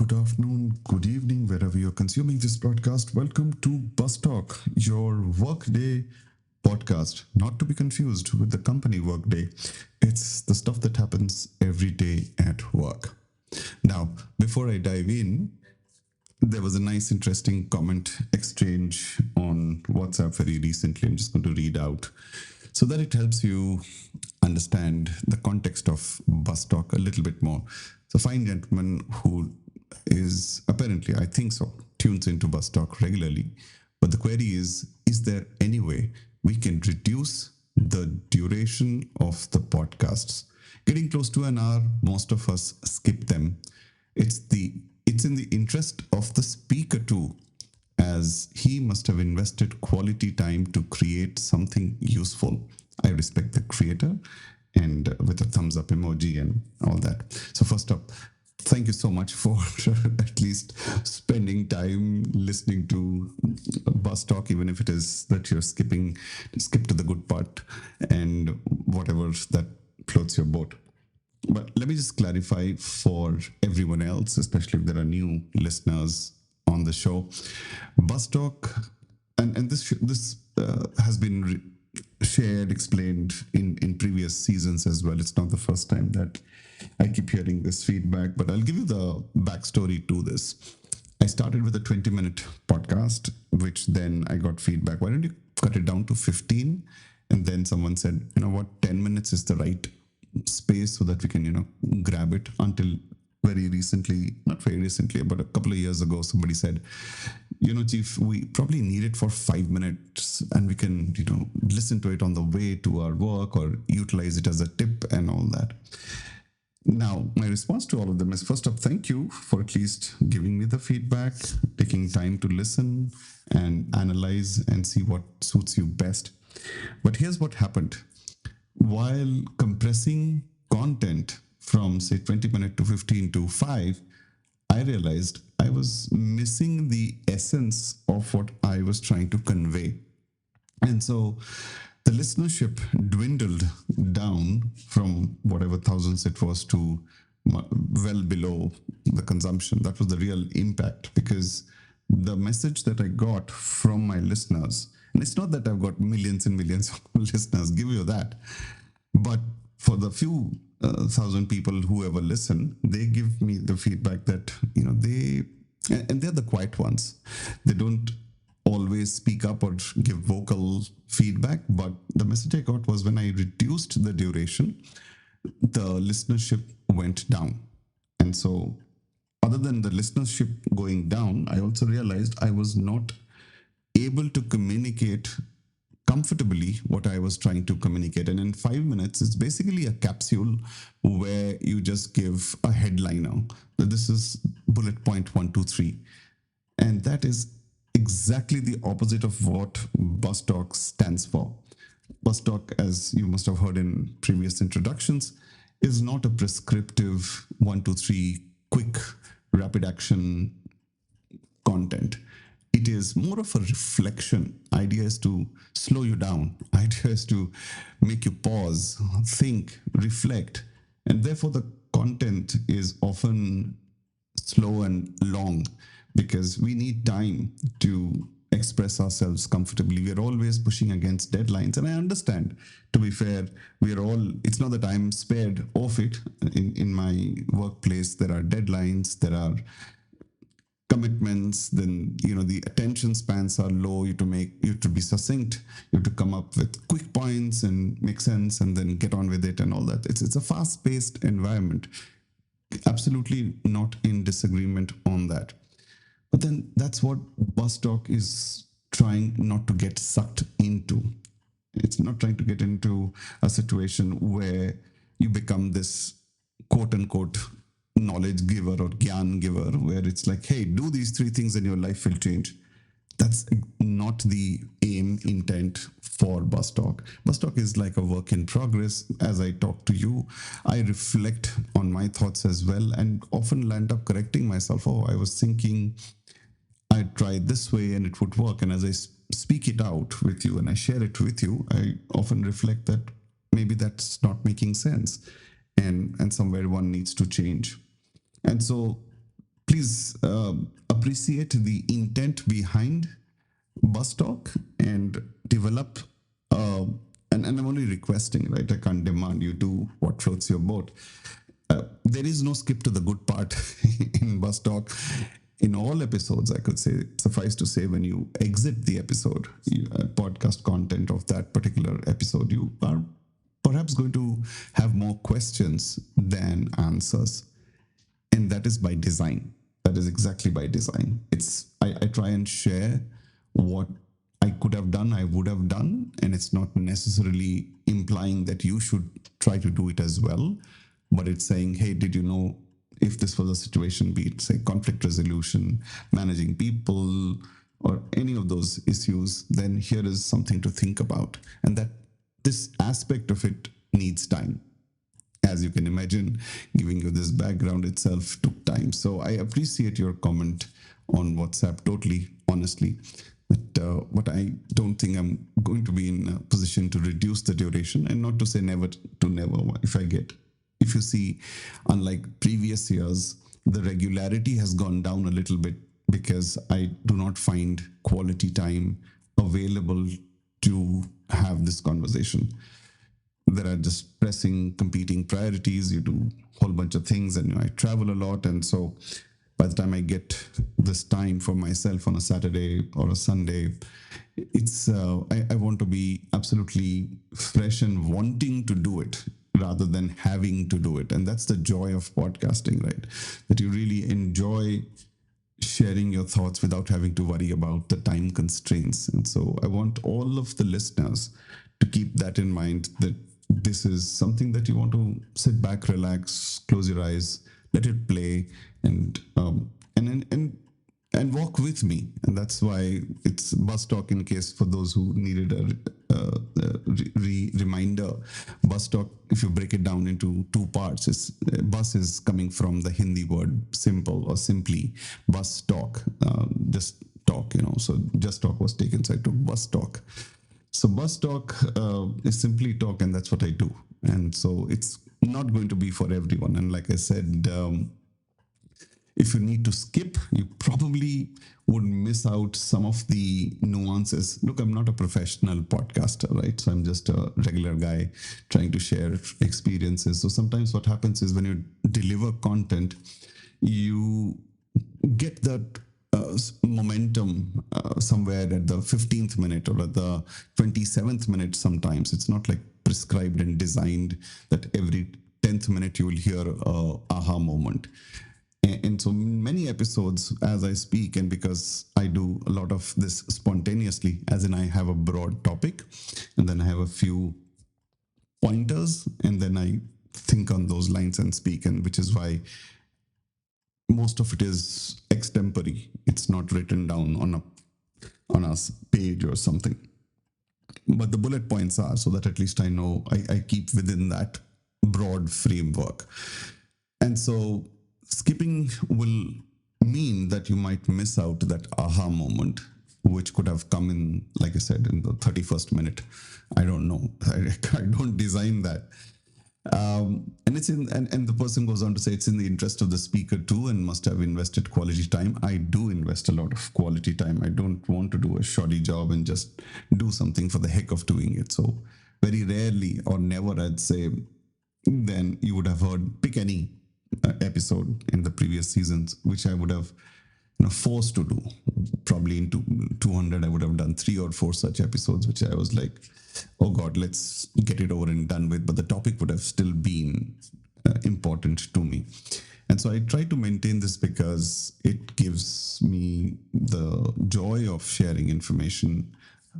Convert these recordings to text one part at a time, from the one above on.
good afternoon, good evening, wherever you're consuming this broadcast. Welcome to BasTalk, your workday podcast, not to be confused with the company workday. It's the stuff that happens every day at work. Now, before I dive in, there was a nice, interesting comment exchange on WhatsApp very recently. I'm just going to read out so that it helps you understand the context of bus talk a little bit more. So, fine gentleman who is apparently, I think so, tunes into bus talk regularly. But the query is there any way we can reduce the duration of the podcasts? Getting close to an hour, most of us skip them. It's in the interest of the speaker too, as he must have invested quality time to create something useful. I respect the creator, and with a thumbs up emoji and all that. So first up, thank you so much for at least spending time listening to bus talk, even if it is that you're skip to the good part and whatever that floats your boat. But let me just clarify for everyone else, especially if there are new listeners on the show. Bus talk, and this has been shared, explained in previous seasons as well. It's not the first time that I keep hearing this feedback, but I'll give you the backstory to this. I started with a 20-minute podcast, which then I got feedback. Why don't you cut it down to 15? And then someone said, you know what, 10 minutes is the right space so that we can, grab it. Until very recently, not very recently, but a couple of years ago, somebody said, Chief, we probably need it for 5 minutes and we can, listen to it on the way to our work or utilize it as a tip and all that. Now, my response to all of them is, first up, thank you for at least giving me the feedback, taking time to listen and analyze and see what suits you best. But here's what happened. While compressing content from, say, 20 minutes to 15 to 5, I realized I was missing the essence of what I was trying to convey. And so the listenership dwindled down from whatever thousands it was to well below the consumption. That was the real impact, because the message that I got from my listeners, and it's not that I've got millions and millions of listeners, give you that, but for the few thousand people who ever listen, they give me the feedback that, and they're the quiet ones. They don't always speak up or give vocal feedback, but the message I got was when I reduced the duration, the listenership went down. And so other than the listenership going down, I also realized I was not able to communicate comfortably what I was trying to communicate. And in 5 minutes, it's basically a capsule where you just give a headliner that this is bullet point 1, 2, 3. And that is exactly the opposite of what bus talk stands for. Bus talk, as you must have heard in previous introductions, is not a prescriptive 1, 2, 3 quick rapid action content. It is more of a reflection. Idea is to slow you down. Idea is to make you pause, think, reflect. And therefore the content is often slow and long, because we need time to express ourselves comfortably. We are always pushing against deadlines. And I understand, to be fair, it's not that I'm spared of it. In my workplace, there are deadlines, there are commitments, then the attention spans are low. You have to be succinct, you have to come up with quick points and make sense and then get on with it and all that. It's a fast-paced environment. Absolutely not in disagreement on that. But then that's what bus talk is trying not to get sucked into. It's not trying to get into a situation where you become this quote unquote knowledge giver or gyan giver, where it's like, hey, do these 3 things and your life will change. That's not the aim, intent for bus talk. Bus talk is like a work in progress. As I talk to you, I reflect on my thoughts as well, and often land up correcting myself. Oh, I was thinking I'd try this way and it would work. And as I speak it out with you and I share it with you, I often reflect that maybe that's not making sense, and somewhere one needs to change. And so please appreciate the intent behind BasTalk and develop. Uh, and I'm only requesting, right? I can't demand you do what floats your boat. There is no skip to the good part in BasTalk. In all episodes, I could say, suffice to say, when you exit the episode, podcast content of that particular episode, you are perhaps going to have more questions than answers, and that is by design. That is exactly by design. I try and share what I could have done, I would have done, and it's not necessarily implying that you should try to do it as well, but it's saying, hey, did you know, if this was a situation, be it say conflict resolution, managing people, or any of those issues, then here is something to think about. And that this aspect of it needs time. As you can imagine, giving you this background itself took time. So I appreciate your comment on WhatsApp totally, honestly. But I don't think I'm going to be in a position to reduce the duration, and not to say never to never. If you see, unlike previous years, the regularity has gone down a little bit because I do not find quality time available to have this conversation. There are just pressing competing priorities. You do a whole bunch of things, and I travel a lot, and so by the time I get this time for myself on a Saturday or a Sunday, it's I want to be absolutely fresh and wanting to do it rather than having to do it. And that's the joy of podcasting, right? That you really enjoy sharing your thoughts without having to worry about the time constraints. And so I want all of the listeners to keep that in mind, that this is something that you want to sit back, relax, close your eyes, let it play, and and walk with me. And that's why it's BasTalk. In case for those who needed a reminder, BasTalk, if you break it down into two parts, is bus is coming from the Hindi word simple or simply, bus talk, just talk, so just talk was taken, so I took BasTalk. So BasTalk is simply talk, and that's what I do. And so it's not going to be for everyone. And like I said, if you need to skip, you probably would miss out some of the nuances. Look, I'm not a professional podcaster, right? So I'm just a regular guy trying to share experiences. So sometimes what happens is when you deliver content, you get that momentum somewhere at the 15th minute or at the 27th minute. Sometimes it's not like prescribed and designed that every 10th minute you will hear a aha moment. And so many episodes, as I speak, and because I do a lot of this spontaneously, as in I have a broad topic and then I have a few pointers, and then I think on those lines and speak, and which is why most of it is extempore. It's not written down on a page or something. But the bullet points are, so that at least I know I keep within that broad framework. And so skipping will mean that you might miss out that aha moment, which could have come in, like I said, in the 31st minute. I don't know. I don't design that. And it's in, and the person goes on to say it's in the interest of the speaker too, and must have invested quality time. I do invest a lot of quality time. I don't want to do a shoddy job and just do something for the heck of doing it. So very rarely or never, I'd say, then you would have heard, pick any episode in the previous seasons, which I would have forced to do. Probably into 200, I would have done 3 or 4 such episodes, which I was like, oh God, let's get it over and done with. But the topic would have still been important to me. And so I try to maintain this because it gives me the joy of sharing information,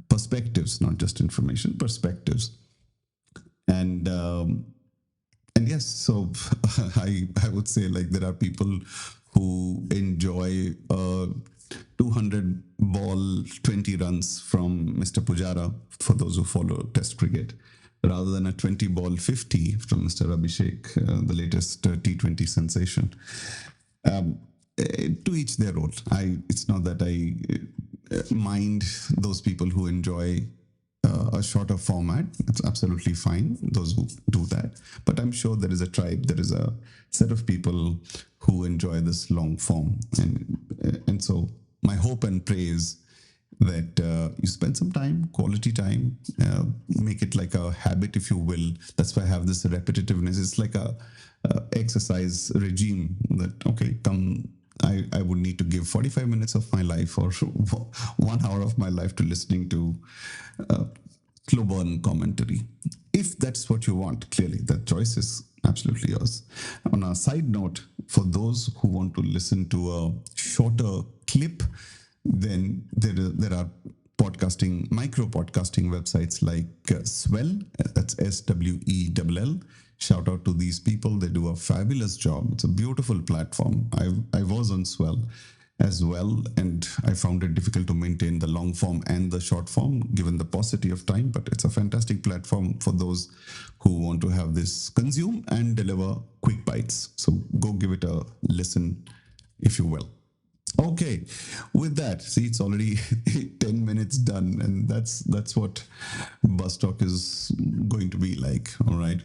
perspectives, not just information, perspectives. And yes, so I would say, like, there are people who enjoy 200 ball 20 runs from Mr. Pujara, for those who follow Test cricket, rather than a 20 ball 50 from Mr. Abhishek, the latest T20 sensation. To each their own. It's not that I mind those people who enjoy a shorter format. It's absolutely fine, those who do that. But I'm sure there is a tribe, there is a set of people who enjoy this long form. And so my hope and prayer is that you spend some time, quality time, make it like a habit, if you will. That's why I have this repetitiveness. It's like a exercise regime that, okay, come, I would need to give 45 minutes of my life or 1 hour of my life to listening to slow burn commentary. If that's what you want, clearly that choice is absolutely yours. On a side note, for those who want to listen to a shorter clip, then there are podcasting, micro podcasting websites like Swell, that's SWELL. Shout out to these people, they do a fabulous job. It's a beautiful platform. I was on Swell as well, and I found it difficult to maintain the long form and the short form given the paucity of time, but it's a fantastic platform for those who want to have this consume and deliver quick bites. So go give it a listen, if you will. Okay, with that, see, it's already 10 minutes done, and that's what BasTalk is going to be like. All right.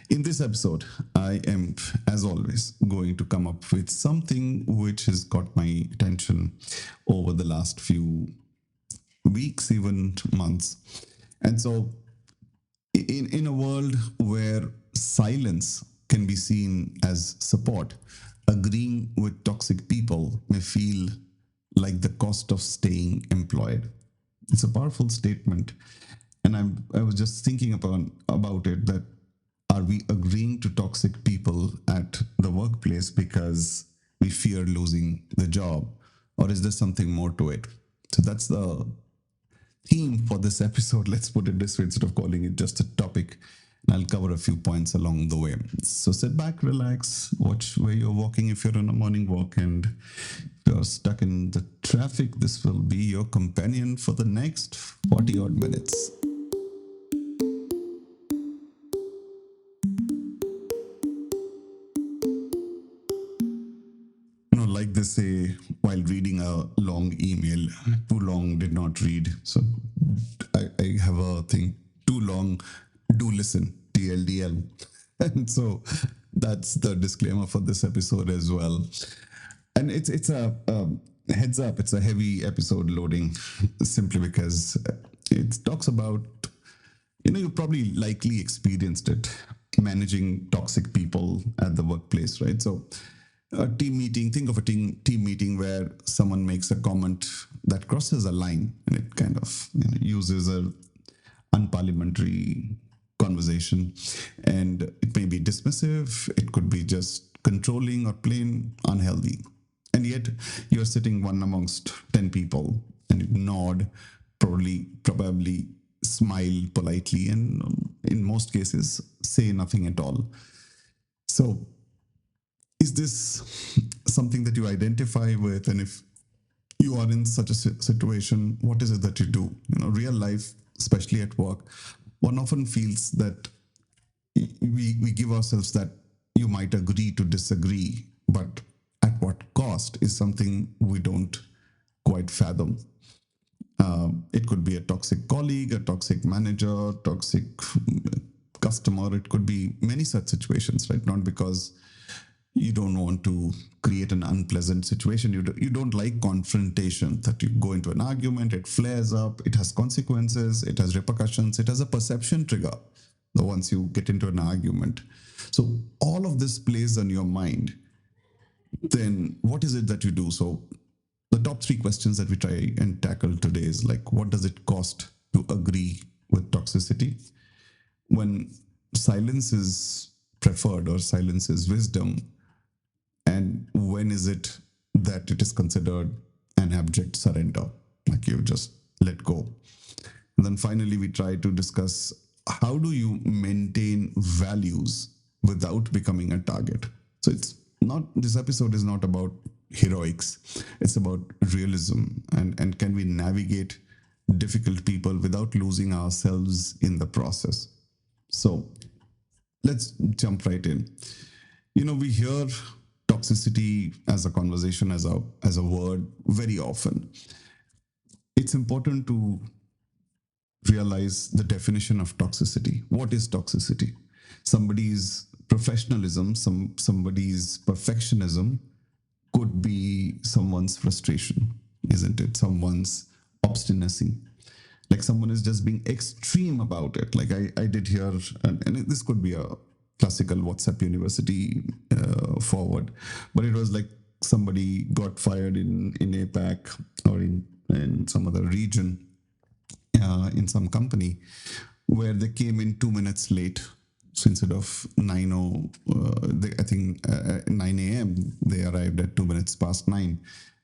In this episode, I am, as always, going to come up with something which has got my attention over the last few weeks, even months. And so, in a world where silence can be seen as support, agreeing with toxic people may feel like the cost of staying employed. It's a powerful statement, and I was just thinking about it, that are we agreeing to toxic people at the workplace because we fear losing the job, or is there something more to it? So that's the theme for this episode. Let's put it this way, instead of calling it just a topic. And I'll cover a few points along the way. So sit back, relax, watch where you're walking if you're on a morning walk, and if you're stuck in the traffic, this will be your companion for the next 40 odd minutes. Like they say while reading a long email, too long did not read. So I have a thing, too long, do listen, TLDL. And so that's the disclaimer for this episode as well. And it's a heads up, it's a heavy episode loading, simply because it talks about, you probably likely experienced it, managing toxic people at the workplace, right? So a team meeting, think of a team meeting where someone makes a comment that crosses a line, and it kind of uses a unparliamentary conversation, and it may be dismissive, it could be just controlling or plain unhealthy, and yet you're sitting one amongst 10 people and you nod, probably smile politely, and in most cases say nothing at all. So is this something that you identify with? And if you are in such a situation, what is it that you do? Real life, especially at work, one often feels that we give ourselves that you might agree to disagree, but at what cost is something we don't quite fathom. It could be a toxic colleague, a toxic manager, toxic customer. It could be many such situations, right? Not because you don't want to create an unpleasant situation. You don't like confrontation, that you go into an argument, it flares up, it has consequences, it has repercussions, it has a perception trigger once you get into an argument. So all of this plays on your mind. Then what is it that you do? So the top 3 questions that we try and tackle today is like, what does it cost to agree with toxicity? When silence is preferred or silence is wisdom, and when is it that it is considered an abject surrender, like you just let go? And then finally, we try to discuss, how do you maintain values without becoming a target? So this episode is not about heroics, it's about realism, and can we navigate difficult people without losing ourselves in the process? So let's jump right in. We hear toxicity as a conversation, as a word very often. It's important to realize the definition of toxicity. What is toxicity? Somebody's professionalism, somebody's perfectionism could be someone's frustration, isn't it? Someone's obstinacy. Like someone is just being extreme about it. Like I did hear, and this could be a classical WhatsApp university forward, but it was like somebody got fired in APAC or in some other region in some company where they came in 2 minutes late. So instead of 9 a.m., they arrived at 2 minutes past 9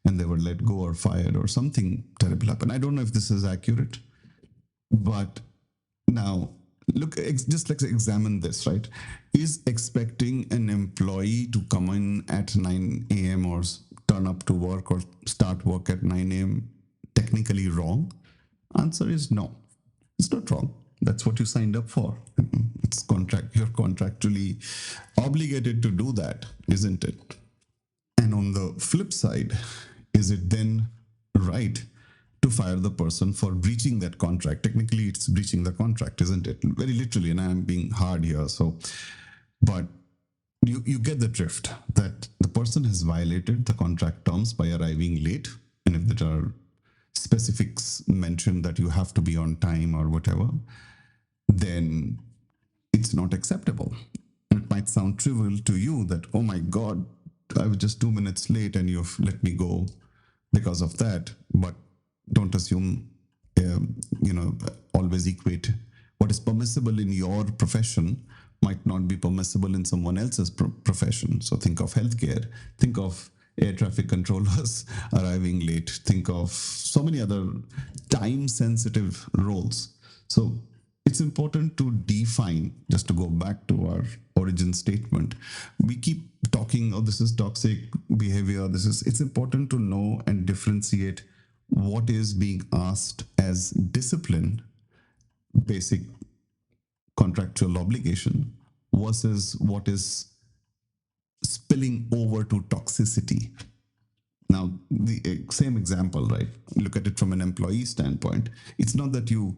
and they were let go or fired or something terrible happened. I don't know if this is accurate, but now look, just let's examine this, right? Is expecting an employee to come in at 9 a.m. or turn up to work or start work at 9 a.m. technically wrong? Answer is no. It's not wrong. That's what you signed up for. It's contract. You're contractually obligated to do that, isn't it? And on the flip side, is it then right to fire the person for breaching that contract? Technically, it's breaching the contract, isn't it? Very literally, and I'm being hard here. So, but you get the drift that the person has violated the contract terms by arriving late. And if there are specifics mentioned that you have to be on time or whatever, then it's not acceptable. And it might sound trivial to you that, oh my God, I was just 2 minutes late and you've let me go because of that. But don't assume, always equate what is permissible in your profession might not be permissible in someone else's profession. So think of healthcare, think of air traffic controllers arriving late, think of so many other time sensitive roles. So it's important to define, just to go back to our origin statement. We keep talking, oh, this is toxic behavior. It's important to know and differentiate what is being asked as discipline, basic contractual obligation, versus what is spilling over to toxicity. Now, the same example, right? Look at it from an employee standpoint. It's not that you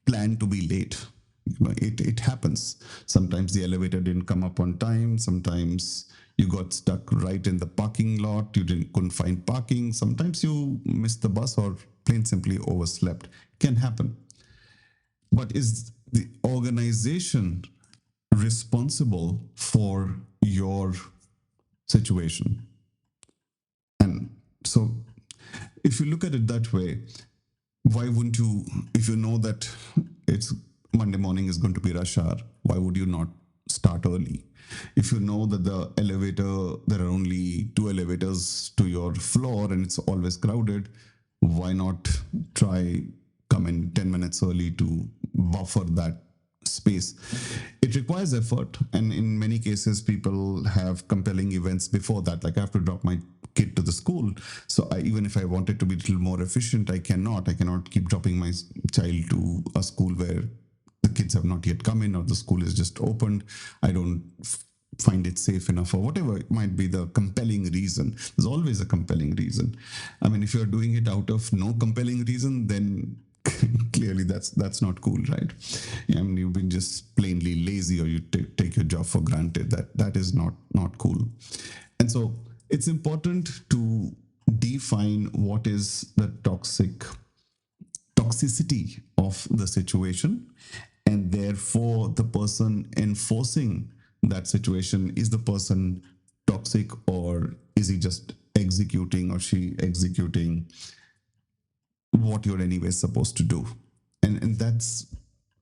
plan to be late. It happens. Sometimes the elevator didn't come up on time. Sometimes you got stuck right in the parking lot. You couldn't find parking. Sometimes you missed the bus or plain simply overslept. Can happen. But is the organization responsible for your situation? And so if you look at it that way, why wouldn't you, if you know that it's Monday morning is going to be rush hour, why would you not start early? If you know that the elevator, there are only 2 elevators to your floor and it's always crowded, why not try come in 10 minutes early to buffer that space? It requires effort, and in many cases people have compelling events before that, like I have to drop my kid to the school, so even if I wanted to be a little more efficient, I cannot keep dropping my child to a school where the kids have not yet come in or the school is just opened. I don't find it safe enough, or whatever it might be the compelling reason. There's always a compelling reason. I mean, if you're doing it out of no compelling reason, then clearly that's not cool, right? I mean, you've been just plainly lazy, or you take your job for granted. That is not cool. And so it's important to define what is the toxicity of the situation, and therefore the person enforcing that situation, is the person toxic, or is he just executing or she executing what you're anyway supposed to do? And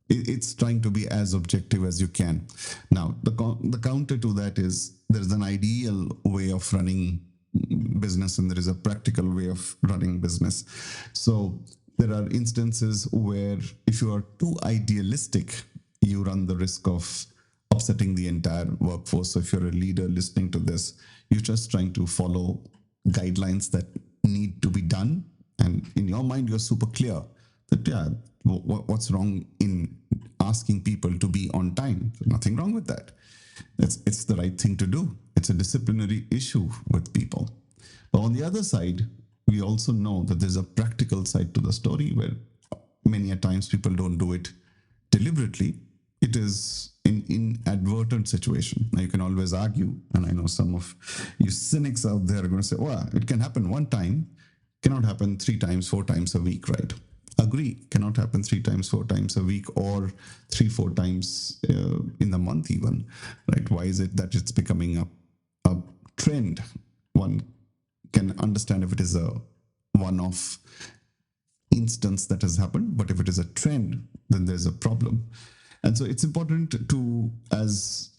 it's trying to be as objective as you can. Now, the counter to that is there's an ideal way of running business and there is a practical way of running business. So there are instances where if you are too idealistic, you run the risk of upsetting the entire workforce. So if you're a leader listening to this, you're just trying to follow guidelines that need to be done, and in your mind you're super clear that what's wrong in asking people to be on time? There's nothing wrong with that. It's the right thing to do. It's a disciplinary issue with people. But on the other side, we also know that there's a practical side to the story where many a times people don't do it deliberately. It is an inadvertent situation. Now you can always argue, and I know some of you cynics out there are going to say, well, it can happen one time, cannot happen 3 times, 4 times a week, right? Agree, cannot happen 3 times, 4 times a week, or 3, 4 times in the month even, right? Why is it that it's becoming a trend? One can understand if it is a one-off instance that has happened, but if it is a trend, then there's a problem. And so it's important to, as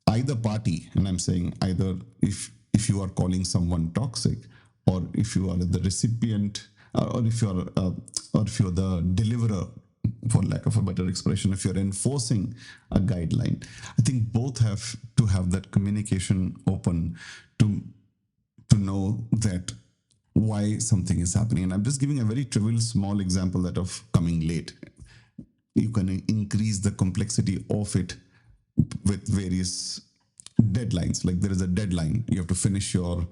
either party, and I'm saying either, if you are calling someone toxic, or if you are the recipient, or if you're the deliverer, for lack of a better expression, if you're enforcing a guideline, I think both have to have that communication open to know that why something is happening. And I'm just giving a very trivial small example that of coming late. You can increase the complexity of it with various deadlines. Like there is a deadline, you have to finish your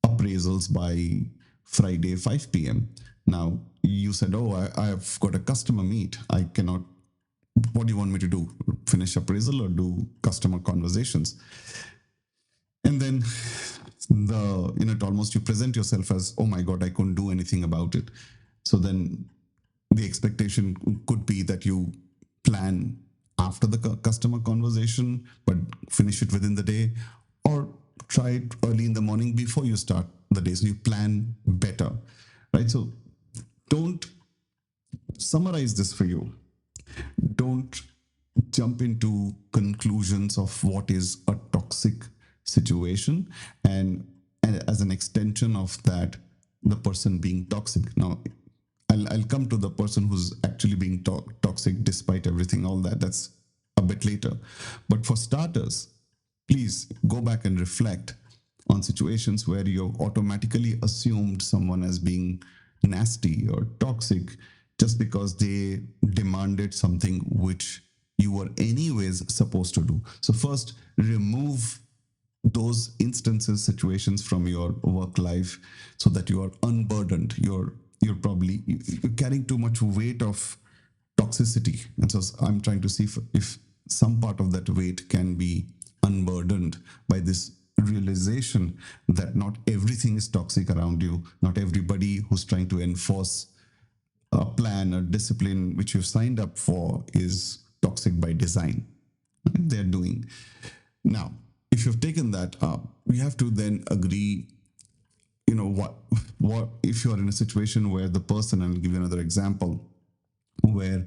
appraisals by Friday 5 p.m. Now you said, oh, I've got a customer meet, I cannot, what do you want me to do, finish appraisal or do customer conversations? And then it almost, you present yourself as, oh my god, I couldn't do anything about it. So then the expectation could be that you plan after the customer conversation but finish it within the day, or try it early in the morning before you start the day, so you plan better, right? So don't, summarize this for you, don't jump into conclusions of what is a toxic situation, and as an extension of that, the person being toxic. Now I'll come to the person who's actually being toxic despite everything, all that, that's a bit later. But for starters, please go back and reflect on situations where you've automatically assumed someone as being nasty or toxic just because they demanded something which you were anyways supposed to do. So first, remove those instances, situations from your work life, so that you are unburdened. You're carrying too much weight of toxicity, and so I'm trying to see if some part of that weight can be unburdened by this realization that not everything is toxic around you. Not everybody who's trying to enforce a plan or discipline which you've signed up for is toxic by design. They're doing. Now, if you've taken that up, we have to then agree, what if you're in a situation where the person, and I'll give you another example, where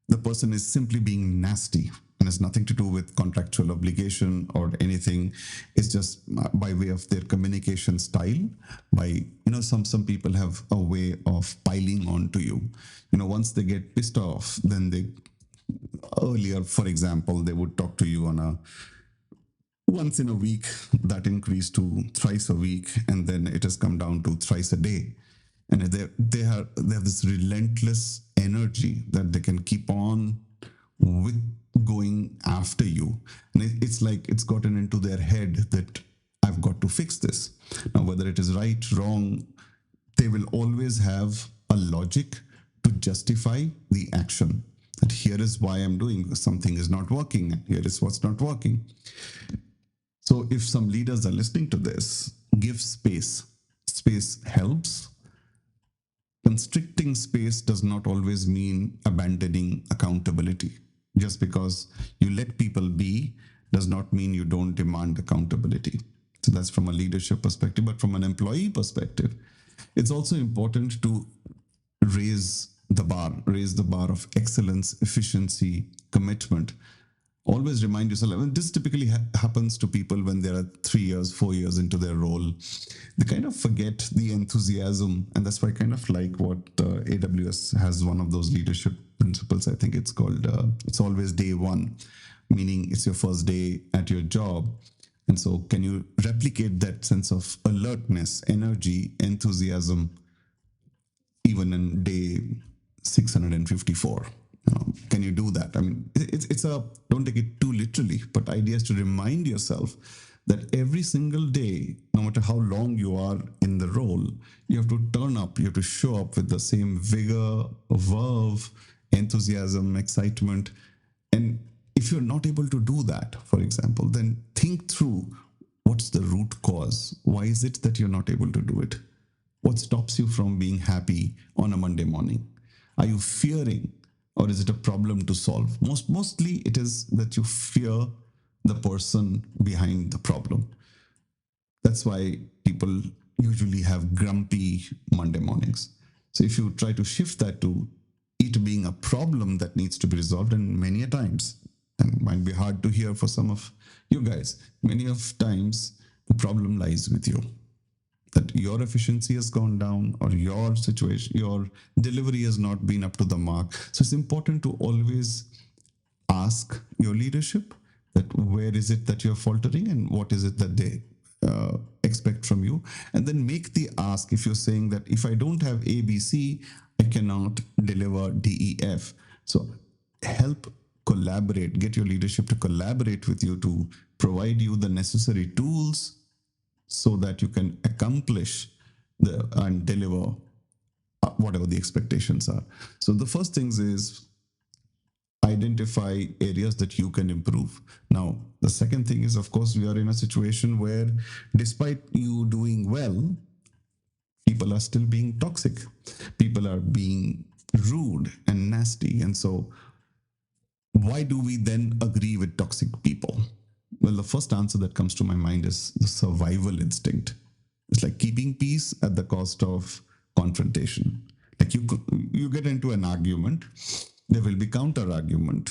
the person is simply being nasty and has nothing to do with contractual obligation or anything. It's just by way of their communication style. By, some people have a way of piling on to you. Once they get pissed off, then earlier, for example, they would talk to you on a once in a week, that increased to thrice a week, and then it has come down to thrice a day. And they have this relentless energy that they can keep on with going after you, and it's like it's gotten into their head that I've got to fix this. Now, whether it is right, wrong, they will always have a logic to justify the action. That here is why I'm doing something is not working, and here is what's not working. So if some leaders are listening to this, give space. Space helps. Constricting space does not always mean abandoning accountability. Just because you let people be does not mean you don't demand accountability. So that's from a leadership perspective. But from an employee perspective, it's also important to raise the bar of excellence, efficiency, commitment. Always remind yourself, and this typically happens to people when they are 3 years, 4 years into their role. They kind of forget the enthusiasm, and that's why I kind of like what AWS has, one of those leadership principles. I think it's called, it's always day one, meaning it's your first day at your job. And so can you replicate that sense of alertness, energy, enthusiasm, even in day 654? Can you do that? I mean, it's don't take it too literally, but idea is to remind yourself that every single day, no matter how long you are in the role, you have to turn up, you have to show up with the same vigor, verve, enthusiasm, excitement. And if you're not able to do that, for example, then think through what's the root cause. Why is it that you're not able to do it? What stops you from being happy on a Monday morning? Are you fearing, or is it a problem to solve? Mostly it is that you fear the person behind the problem. That's why people usually have grumpy Monday mornings. So if you try to shift that to it being a problem that needs to be resolved, and many a times, and it might be hard to hear for some of you guys, many of times the problem lies with you. That your efficiency has gone down, or your situation, your delivery has not been up to the mark. So it's important to always ask your leadership that where is it that you're faltering and what is it that they expect from you, and then make the ask. If you're saying that if I don't have ABC, I cannot deliver DEF, so help collaborate, get your leadership to collaborate with you to provide you the necessary tools so that you can accomplish and deliver whatever the expectations are. So the first things is identify areas that you can improve. Now, the second thing is, of course, we are in a situation where despite you doing well, people are still being toxic. People are being rude and nasty. And so why do we then agree with toxic people? Well, the first answer that comes to my mind is the survival instinct. It's like keeping peace at the cost of confrontation. Like you get into an argument, there will be counter argument,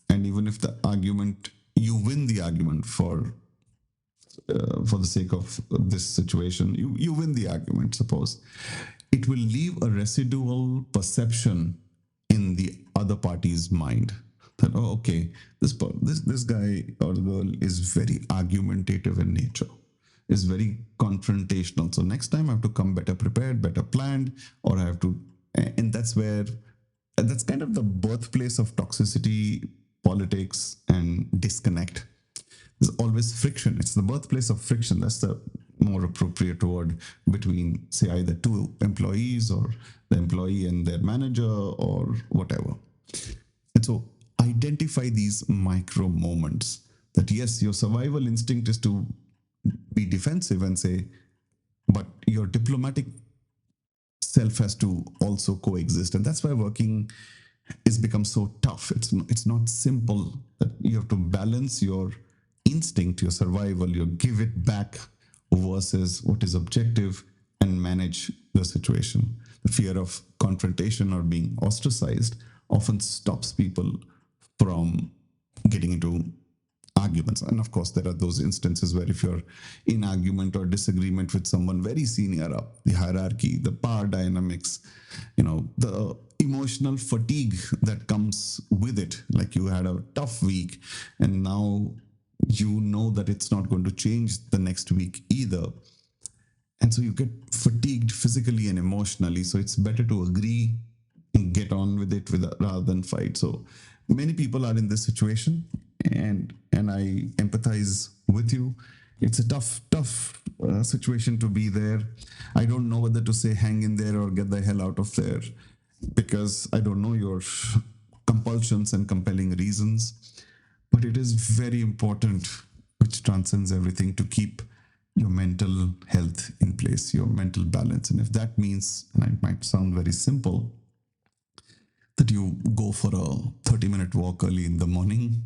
and even if the argument you win the argument for the sake of this situation, you win the argument. Suppose it will leave a residual perception in the other party's mind that, oh, okay, this guy or girl is very argumentative in nature, is very confrontational. So next time I have to come better prepared, better planned, or I have to, and that's kind of the birthplace of toxicity, politics, and disconnect. There's always friction. It's the birthplace of friction. That's the more appropriate word between, say, either two employees or the employee and their manager or whatever. And so identify these micro moments that, yes, your survival instinct is to be defensive and say, but your diplomatic self has to also coexist. And that's why working is become so tough. It's not simple. That you have to balance your instinct, your survival, your give it back versus what is objective, and manage the situation. The fear of confrontation or being ostracized often stops people from getting into arguments. And of course, there are those instances where if you're in argument or disagreement with someone very senior up the hierarchy, the power dynamics, the emotional fatigue that comes with it, like you had a tough week and now you know that it's not going to change the next week either. And so you get fatigued physically and emotionally. So it's better to agree and get on with it rather than fight. So many people are in this situation, and I empathize with you. It's a tough situation to be there. I don't know whether to say hang in there or get the hell out of there, because I don't know your compulsions and compelling reasons. But it is very important, which transcends everything, to keep your mental health in place, your mental balance. And if that means, and it might sound very simple, that you go for a 30-minute walk early in the morning,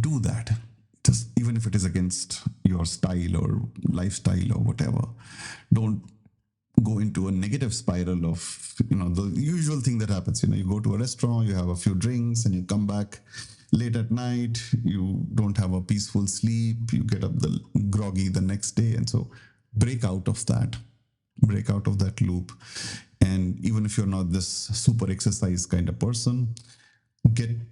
do that. Just even if it is against your style or lifestyle or whatever. Don't go into a negative spiral of, the usual thing that happens. You go to a restaurant, you have a few drinks, and you come back late at night, you don't have a peaceful sleep, you get up groggy the next day. And so break out of that loop. And even if you're not this super exercise kind of person,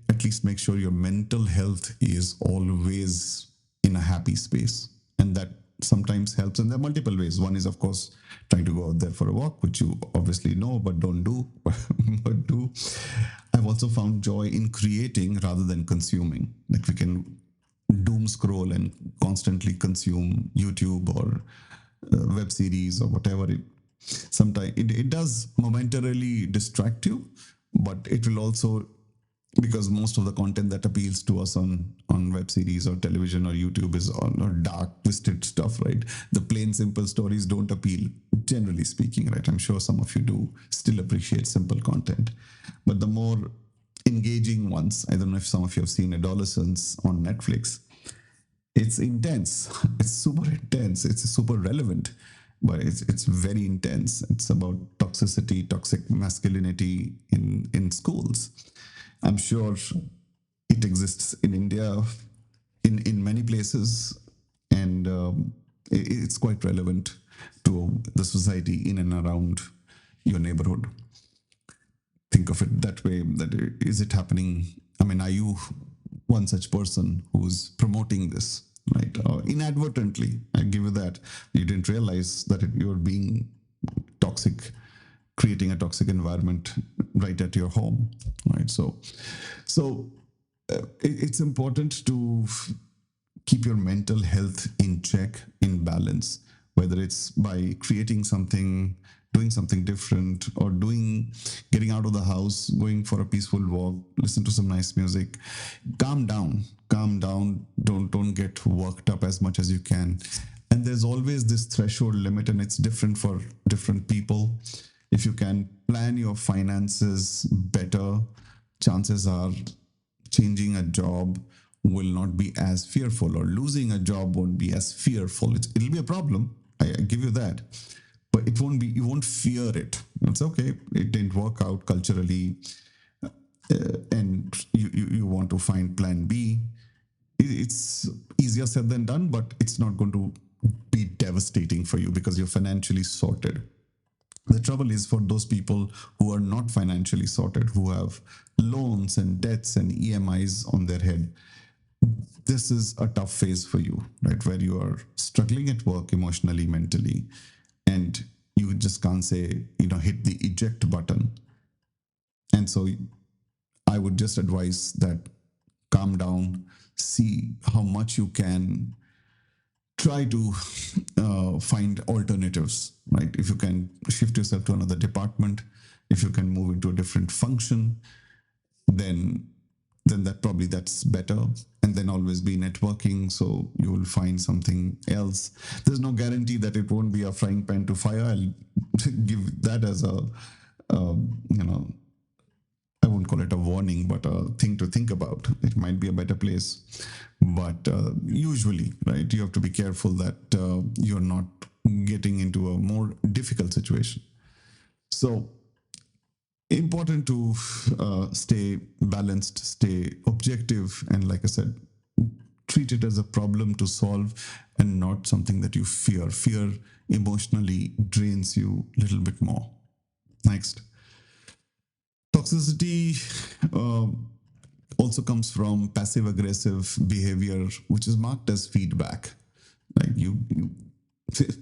at least make sure your mental health is always in a happy space. And that sometimes helps. And there are multiple ways. One is, of course, trying to go out there for a walk, which you obviously know, but don't do, but do. I've also found joy in creating rather than consuming. Like we can doom scroll and constantly consume YouTube or web series or whatever. Sometimes it does momentarily distract you, but it will also, because most of the content that appeals to us on web series or television or YouTube is on or dark twisted stuff, right? The plain simple stories don't appeal, generally speaking, right? I'm sure some of you do still appreciate simple content, but the more engaging ones, I don't know if some of you have seen Adolescence on Netflix. It's intense. It's super intense. It's super relevant, but it's very intense. It's about toxicity, toxic masculinity in schools. I'm sure it exists in India, in many places, and it's quite relevant to the society in and around your neighborhood. Think of it that way. That is it happening? I mean, are you one such person who's promoting this, right? Inadvertently, I give you that. You didn't realize that you're being toxic, creating a toxic environment right at your home, right? So it's important to keep your mental health in check, in balance, whether it's by creating something, doing something different, or getting out of the house, going for a peaceful walk, listen to some nice music. Calm down. Don't get worked up as much as you can. And there's always this threshold limit, and it's different for different people. If you can plan your finances better, chances are changing a job will not be as fearful, or losing a job won't be as fearful. It'll be a problem. I give you that, but it won't be. You won't fear it. It's okay. It didn't work out culturally, and you want to find plan B. It's easier said than done, but it's not going to be devastating for you because you're financially sorted. The trouble is for those people who are not financially sorted, who have loans and debts and EMIs on their head. This is a tough phase for you, right? Where you are struggling at work emotionally, mentally, and you just can't say, hit the eject button. And so I would just advise that calm down, see how much you can, try to find alternatives, right? If you can shift yourself to another department, if you can move into a different function, then that's better. And then always be networking, so you will find something else. There's no guarantee that it won't be a frying pan to fire. I'll give that as a I won't call it a warning, but a thing to think about. It might be a better place, but usually, right, you have to be careful that you're not getting into a more difficult situation. So important to stay balanced, stay objective, and like I said, treat it as a problem to solve and not something that you fear. Fear emotionally drains you a little bit more. Next. Toxicity also comes from passive aggressive behavior, which is marked as feedback. Like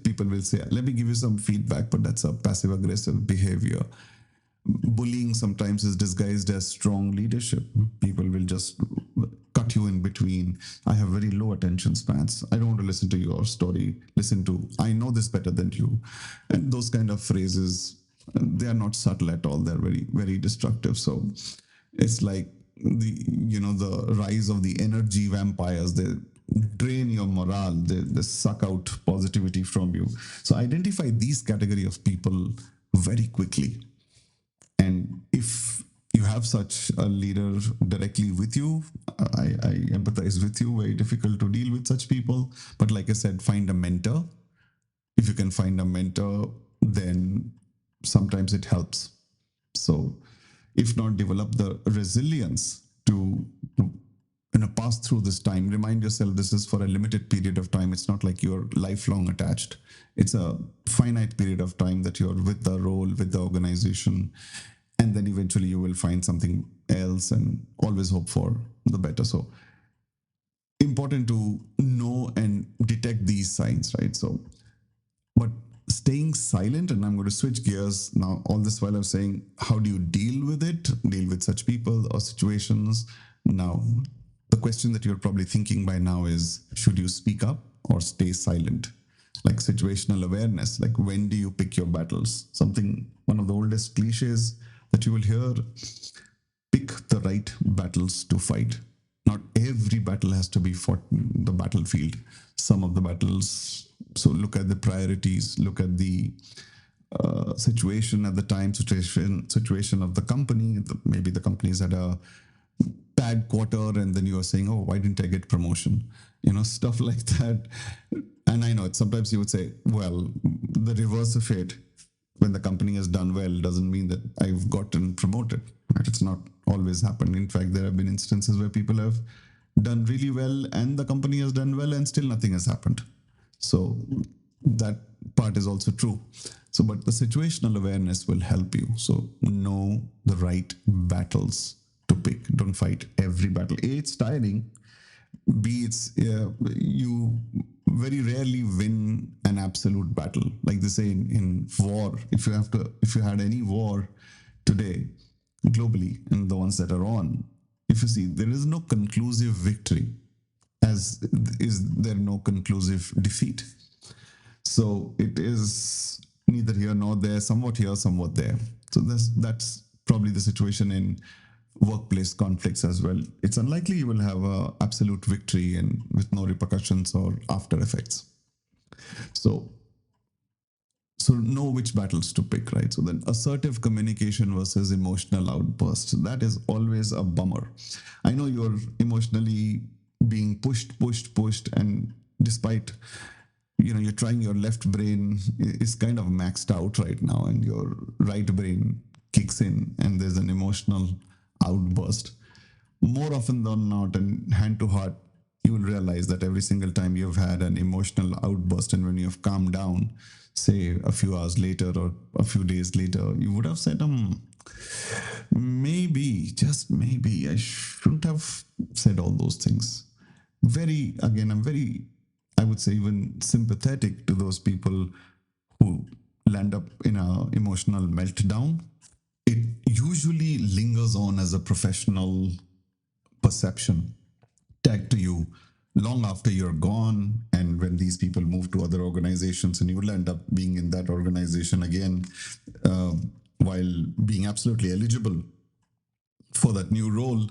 people will say, let me give you some feedback, but that's a passive aggressive behavior. Bullying sometimes is disguised as strong leadership. People will just cut you in between. I have very low attention spans. I don't want to listen to your story. I know this better than you. And those kind of phrases, they are not subtle at all. They're very, very destructive. So it's like the rise of the energy vampires. They drain your morale. They suck out positivity from you. So identify these category of people very quickly. And if you have such a leader directly with you, I empathize with you. Very difficult to deal with such people. But like I said, find a mentor. If you can find a mentor, then sometimes it helps. So if not, develop the resilience to pass through this time. Remind yourself this is for a limited period of time. It's not like you're lifelong attached. It's a finite period of time that you're with the role, with the organization, and then eventually you will find something else, and always hope for the better. So important to know and detect these signs, right? So, but staying silent, and I'm going to switch gears now. All this while I'm saying, how do you deal with such people or situations? Now, the question that you're probably thinking by now is, should you speak up or stay silent? like situational awareness. Like, when do you pick your battles? One of the oldest cliches that you will hear: pick the right battles to fight. Not every battle has to be fought in the battlefield. Some of the battles, so look at the priorities, look at the situation at the time, situation of the company. Maybe the company's had a bad quarter, and then you are saying, oh, why didn't I get promotion? Stuff like that. And I know sometimes you would say, well, the reverse of it, when the company has done well, doesn't mean that I've gotten promoted. Right? It's not always happened. In fact, there have been instances where people have done really well and the company has done well and still nothing has happened. So that part is also true. So, but the situational awareness will help you. So know the right battles to pick. Don't fight every battle. A, it's tiring. B, it's you very rarely win an absolute battle. Like they say in war, if you had any war today globally, and the ones that are on, if you see, there is no conclusive victory, as is there no conclusive defeat. So it is neither here nor there, somewhat here, somewhat there. So that's probably the situation in workplace conflicts as well. It's unlikely you will have a absolute victory and with no repercussions or after effects. So know which battles to pick, right? So then assertive communication versus emotional outbursts. That is always a bummer. I know you're emotionally being pushed, and despite you're trying, your left brain is kind of maxed out right now, and your right brain kicks in, and there's an emotional outburst. More often than not, and hand to heart, you will realize that every single time you've had an emotional outburst, and when you've calmed down, say a few hours later or a few days later, you would have said, maybe, just maybe, I shouldn't have said all those things. I'm very, I would say, even sympathetic to those people who land up in an emotional meltdown. It usually lingers on as a professional perception tagged to you long after you're gone, and when these people move to other organizations, and you will end up being in that organization again, while being absolutely eligible for that new role.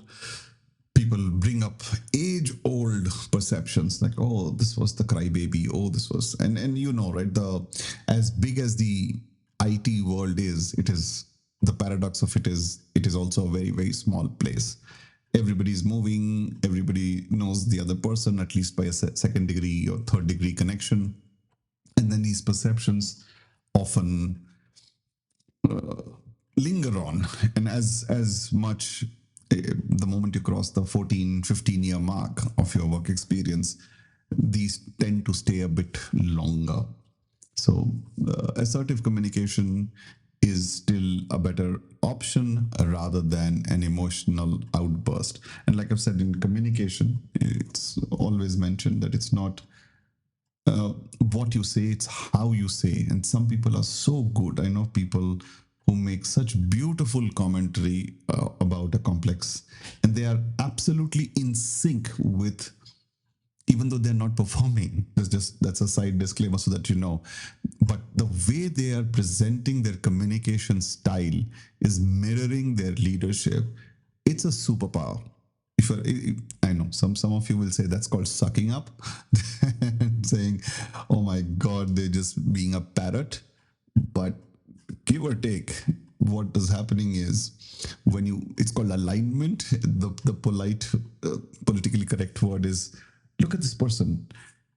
People bring up age-old perceptions like, oh, this was the crybaby, oh, this was, and right, as big as the IT world is, it is the paradox of it is also a very, very small place. Everybody's moving, everybody knows the other person, at least by a second degree or third degree connection. And then these perceptions often linger on. And as much, the moment you cross the 14-15 year mark of your work experience, these tend to stay a bit longer. So assertive communication is still a better option rather than an emotional outburst. And like I've said, in communication, it's always mentioned that it's not what you say, it's how you say. And some people are so good. I know people who make such beautiful commentary about a complex, and they are absolutely in sync with, even though they're not performing. That's a side disclaimer so that you know. But the way they are presenting their communication style is mirroring their leadership. It's a superpower. I know some of you will say that's called sucking up, and saying, "Oh my God, they're just being a parrot." But give or take, what is happening is, it's called alignment. The polite, politically correct word is, look at this person.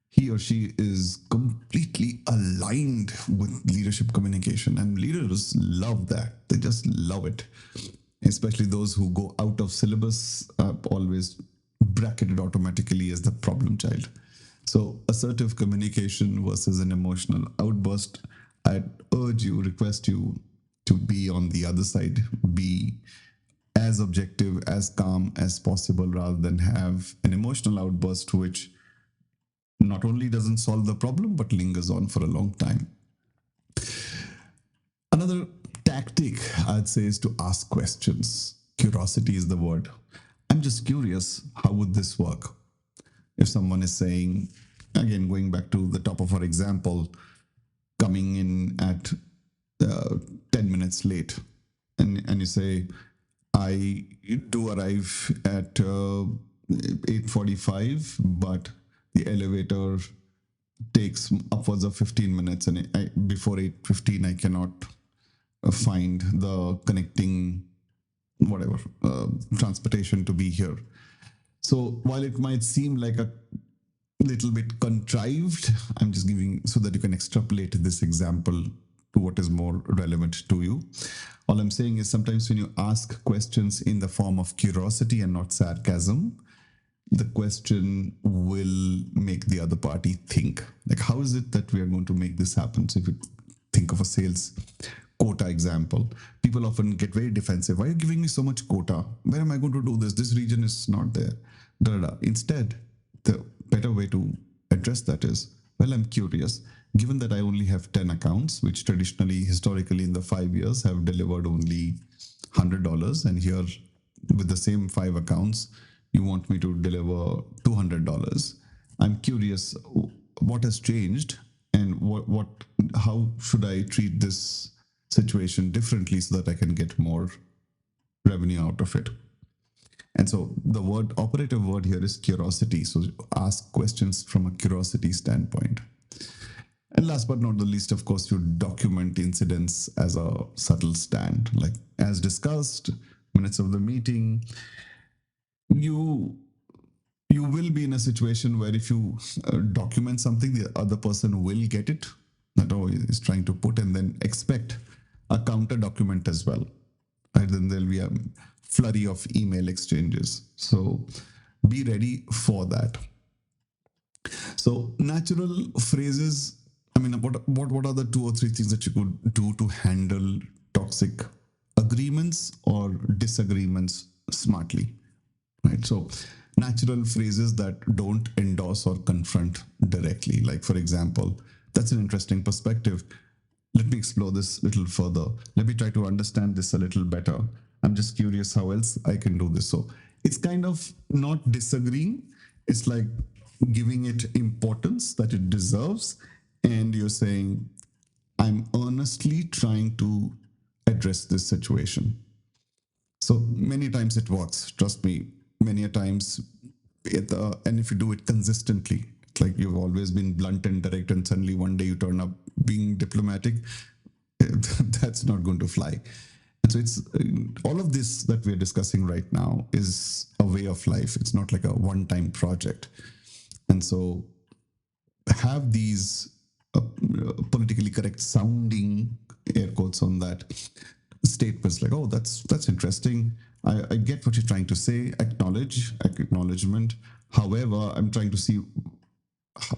He or she is completely aligned with leadership communication, and leaders love that. They just love it. Especially those who go out of syllabus are always bracketed automatically as the problem child. So assertive communication versus an emotional outburst. I'd request you to be on the other side. Be as objective, as calm as possible, rather than have an emotional outburst which not only doesn't solve the problem but lingers on for a long time. Another tactic I'd say is to ask questions. Curiosity is the word. I'm just curious, how would this work? If someone is saying, again, going back to the top of our example, coming in at 10 minutes late, and you say, I do arrive at 8:45, but the elevator takes upwards of 15 minutes, and before 8:15 I cannot find the connecting whatever transportation to be here. So while it might seem like a little bit contrived, I'm just giving so that you can extrapolate this example to what is more relevant to you. All I'm saying is sometimes when you ask questions in the form of curiosity and not sarcasm, the question will make the other party think, like, how is it that we are going to make this happen? So if you think of a sales quota example, people often get very defensive. Why are you giving me so much quota? Where am I going to do this? This region is not there. Da, da, da. Instead, the better way to address that is, well, I'm curious. Given that I only have 10 accounts, which traditionally, historically, in the 5 years have delivered only $100, and here with the same 5 accounts, you want me to deliver $200. I'm curious what has changed, and how should I treat this situation differently so that I can get more revenue out of it. And so the operative word here is curiosity. So ask questions from a curiosity standpoint. And last but not the least, of course, you document incidents as a subtle stand. Like as discussed, minutes of the meeting, you will be in a situation where if you document something, the other person will get it, that is trying to put, and then expect a counter document as well. Right? Then there'll be a flurry of email exchanges. So be ready for that. So natural phrases, I mean, what are the 2 or 3 things that you could do to handle toxic agreements or disagreements smartly? Right? So natural phrases that don't endorse or confront directly. Like, for example, that's an interesting perspective. Let me explore this a little further. Let me try to understand this a little better. I'm just curious how else I can do this. So it's kind of not disagreeing. It's like giving it importance that it deserves. And you're saying, I'm earnestly trying to address this situation. So many times it works. Trust me, many a times. And if you do it consistently, like you've always been blunt and direct, and suddenly one day you turn up being diplomatic, that's not going to fly. And so it's all of this that we're discussing right now is a way of life. It's not like a one-time project. And so have these politically correct sounding air quotes on that statements like, oh, that's interesting. I get what you're trying to say. Acknowledgement. However, I'm trying to see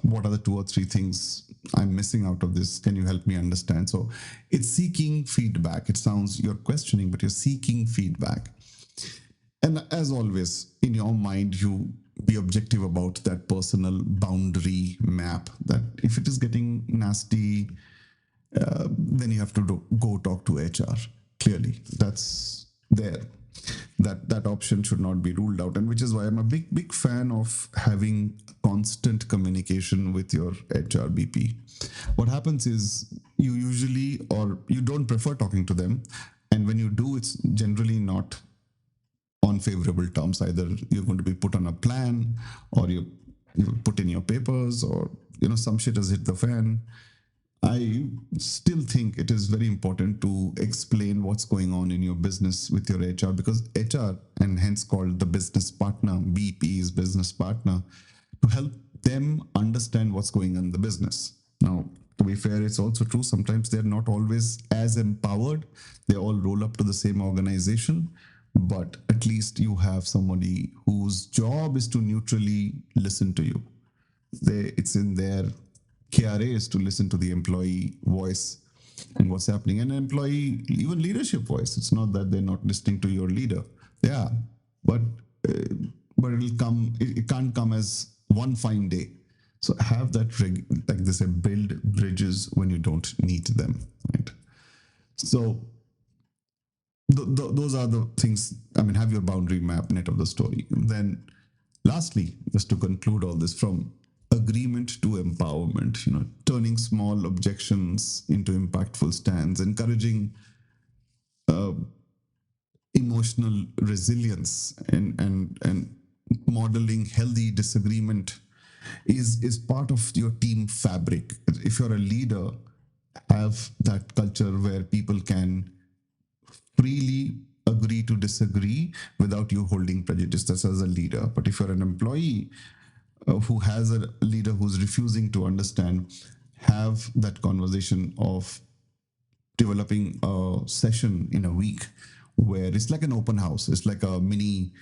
what are the 2 or 3 things I'm missing out of this. Can you help me understand? So it's seeking feedback. It sounds you're questioning, but you're seeking feedback. And as always, in your mind, you be objective about that personal boundary map, that if it is getting nasty, then you have to go talk to HR. Clearly, that's there. That option should not be ruled out, and which is why I'm a big fan of having constant communication with your HR BP. What happens is you usually, or you don't prefer talking to them, and when you do, it's generally not on favorable terms. Either you're going to be put on a plan, or you put in your papers, or some shit has hit the fan. I still think it is very important to explain what's going on in your business with your HR, because HR, and hence called the business partner, BP is business partner, to help them understand what's going on in the business. Now, to be fair, it's also true, sometimes they're not always as empowered. They all roll up to the same organization, but at least you have somebody whose job is to neutrally listen to you. It's in their KRA is to listen to the employee voice and what's happening, and employee, even leadership voice. It's not that they're not listening to your leader. They are, but it'll come. It can't come as one fine day. So have that like they say, build bridges when you don't need them. Right. So those are the things. I mean, have your boundary map, net of the story. And then, lastly, just to conclude all this, from agreement to empowerment, turning small objections into impactful stands, encouraging uh, emotional resilience, and modeling healthy disagreement is part of your team fabric. If you're a leader, have that culture where people can freely agree to disagree without you holding prejudice. That's as a leader. But if you're an employee who has a leader who's refusing to understand, have that conversation of developing a session in a week where it's like an open house. It's like a mini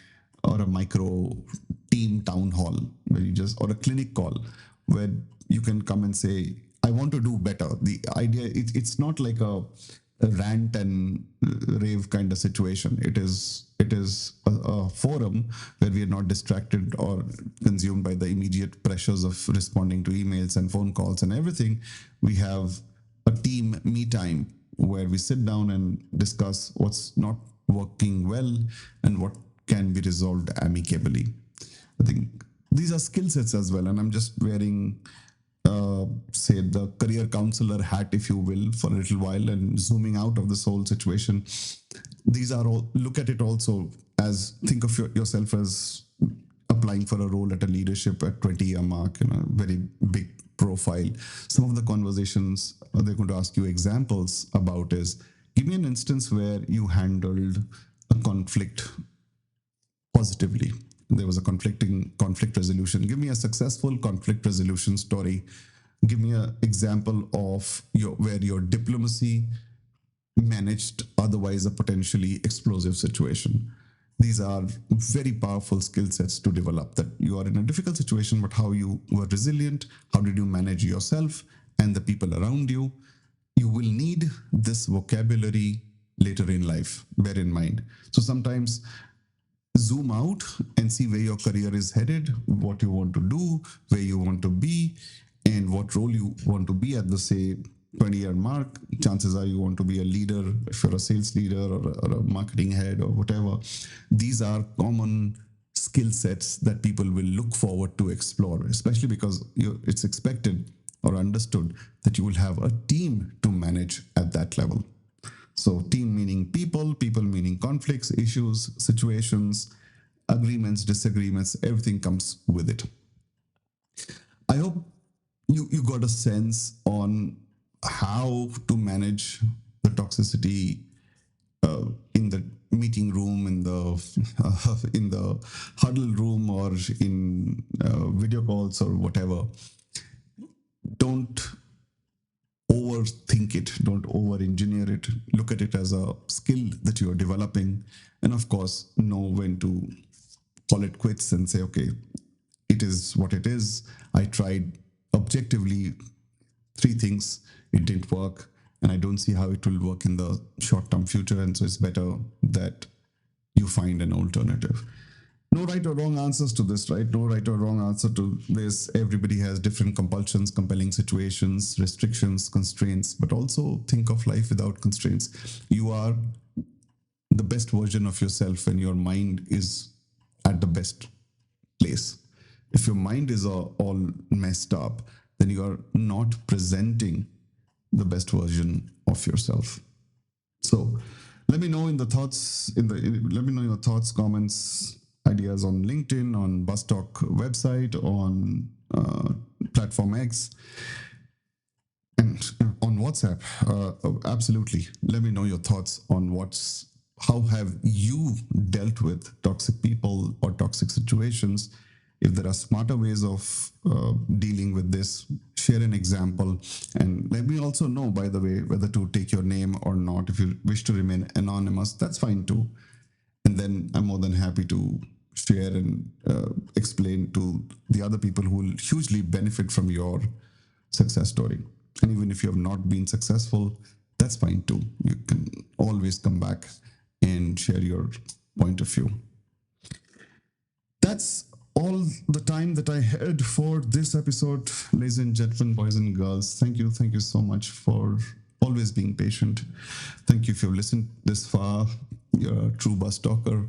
or a micro team town hall where you just, or a clinic call where you can come and say, I want to do better. The idea, it's not like a rant and rave kind of situation. It is a forum where we are not distracted or consumed by the immediate pressures of responding to emails and phone calls and everything. We have a team me time where we sit down and discuss what's not working well and what can be resolved amicably. I think these are skill sets as well, and I'm just wearing say the career counselor hat, if you will, for a little while and zooming out of this whole situation. These are all, look at it also as, think of yourself as applying for a role at a leadership at 20-year mark, very big profile. Some of the conversations they're going to ask you examples about is, give me an instance where you handled a conflict positively. There was a conflict resolution. Give me a successful conflict resolution story. Give me an example of where your diplomacy managed otherwise a potentially explosive situation. These are very powerful skill sets to develop, that you are in a difficult situation, but how you were resilient, how did you manage yourself and the people around you. You will need this vocabulary later in life, bear in mind. So sometimes zoom out and see where your career is headed, what you want to do, where you want to be, and what role you want to be at the, say, 20-year mark. Chances are you want to be a leader, if you're a sales leader or a marketing head or whatever. These are common skill sets that people will look forward to explore, especially because it's expected or understood that you will have a team to manage at that level. So team meaning people, people meaning conflicts, issues, situations, agreements, disagreements, everything comes with it. I hope you got a sense on how to manage the toxicity in the meeting room, in the huddle room, or in video calls or whatever. Don't overthink it, don't over engineer it. Look at it as a skill that you are developing, and of course know when to call it quits and say, okay, it is what it is. I tried objectively 3 things, it didn't work, and I don't see how it will work in the short term future, and so it's better that you find an alternative. No right or wrong answers to this, right? No right or wrong answer to this. Everybody has different compulsions, compelling situations, restrictions, constraints, but also think of life without constraints. You are the best version of yourself when your mind is at the best place. If your mind is all messed up, then you are not presenting the best version of yourself. So let me know in the thoughts, let me know your thoughts, comments, ideas on LinkedIn, on BasTalk website, on platform X, and on WhatsApp. Absolutely, let me know your thoughts on how have you dealt with toxic people or toxic situations. If there are smarter ways of dealing with this, share an example, and let me also know, by the way, whether to take your name or not. If you wish to remain anonymous, that's fine too. And then I'm more than happy to share and explain to the other people who will hugely benefit from your success story. And even if you have not been successful, that's fine too. You can always come back and share your point of view. That's all the time that I had for this episode, ladies and gentlemen, boys and girls. Thank you so much for always being patient. Thank you if you've listened this far. You're a true bus talker.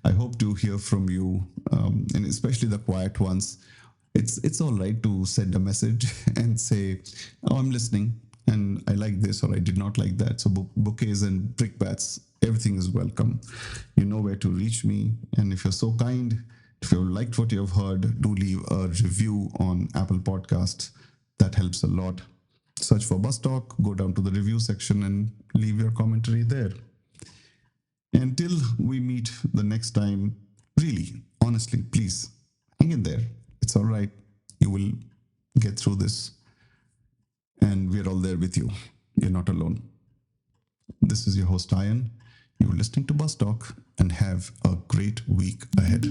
I hope to hear from you, and especially the quiet ones. It's all right to send a message and say, "Oh, I'm listening, and I like this or I did not like that." So bouquets and brickbats, everything is welcome. You know where to reach me, and if you're so kind, if you liked what you have heard, do leave a review on Apple Podcasts. That helps a lot. Search for Bus Talk, go down to the review section, and leave your commentary there. Until we meet the next time, really, honestly, please hang in there. It's all right. You will get through this, and we're all there with you. You're not alone. This is your host, Ian. You're listening to Bus Talk, and have a great week ahead.